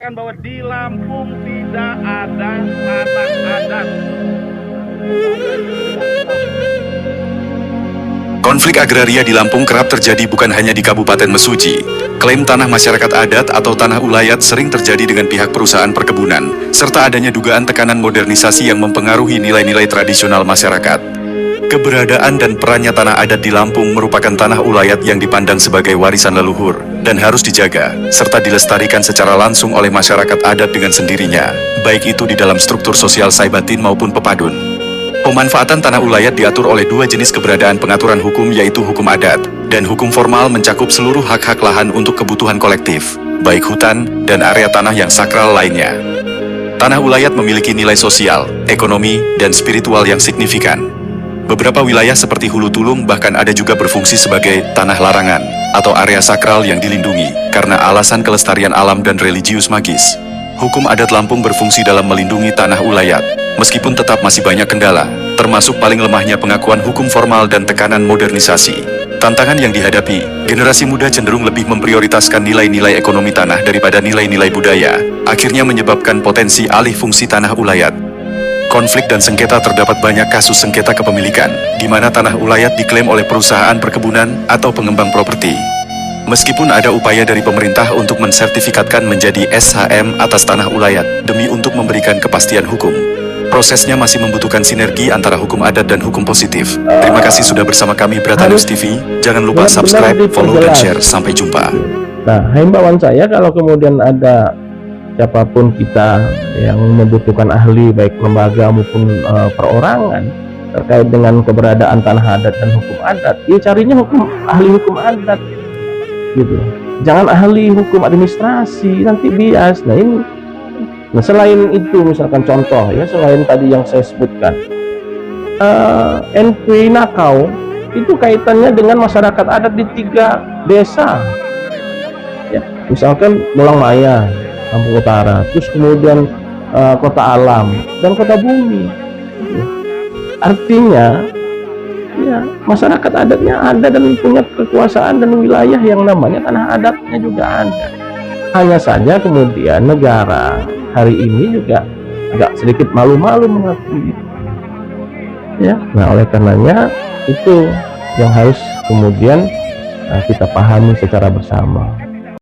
Bahwa di Lampung tidak ada tanah adat. Konflik agraria di Lampung kerap terjadi bukan hanya di Kabupaten Mesuji. Klaim tanah masyarakat adat atau tanah ulayat sering terjadi dengan pihak perusahaan perkebunan, serta adanya dugaan tekanan modernisasi yang mempengaruhi nilai-nilai tradisional masyarakat. Keberadaan dan perannya tanah adat di Lampung merupakan tanah ulayat yang dipandang sebagai warisan leluhur dan harus dijaga, serta dilestarikan secara langsung oleh masyarakat adat dengan sendirinya, baik itu di dalam struktur sosial saibatin maupun pepadun. Pemanfaatan tanah ulayat diatur oleh dua jenis keberadaan pengaturan hukum, yaitu hukum adat dan hukum formal, mencakup seluruh hak-hak lahan untuk kebutuhan kolektif, baik hutan dan area tanah yang sakral lainnya. Tanah ulayat memiliki nilai sosial, ekonomi, dan spiritual yang signifikan. Beberapa wilayah seperti Hulu Tulung bahkan ada juga berfungsi sebagai tanah larangan atau area sakral yang dilindungi karena alasan kelestarian alam dan religius magis. Hukum adat Lampung berfungsi dalam melindungi tanah ulayat, meskipun tetap masih banyak kendala, termasuk paling lemahnya pengakuan hukum formal dan tekanan modernisasi. Tantangan yang dihadapi, generasi muda cenderung lebih memprioritaskan nilai-nilai ekonomi tanah daripada nilai-nilai budaya, akhirnya menyebabkan potensi alih fungsi tanah ulayat. Konflik dan sengketa. Terdapat banyak kasus sengketa kepemilikan, di mana tanah ulayat diklaim oleh perusahaan perkebunan atau pengembang properti. Meskipun ada upaya dari pemerintah untuk mensertifikatkan menjadi SHM atas tanah ulayat, demi untuk memberikan kepastian hukum, prosesnya masih membutuhkan sinergi antara hukum adat dan hukum positif. Terima kasih sudah bersama kami Bratanews TV. Jangan lupa subscribe, follow, dan share. Sampai jumpa. Nah, himbauan saya kalau kemudian ada siapapun kita yang membutuhkan ahli baik lembaga maupun perorangan terkait dengan keberadaan tanah adat dan hukum adat, ya carinya ahli hukum adat gitu, jangan ahli hukum administrasi, nanti bias. Nah selain itu, misalkan contoh ya, selain tadi yang saya sebutkan, NP Nakau itu kaitannya dengan masyarakat adat di 3 desa ya, misalkan Mulang Maya, Lampung Utara, terus kemudian Kota Alam dan Kota Bumi. Artinya, ya masyarakat adatnya ada dan punya kekuasaan dan wilayah yang namanya tanah adatnya juga ada. Hanya saja kemudian negara hari ini juga agak sedikit malu-malu mengakui. Ya, nah oleh karenanya itu yang harus kemudian kita pahami secara bersama.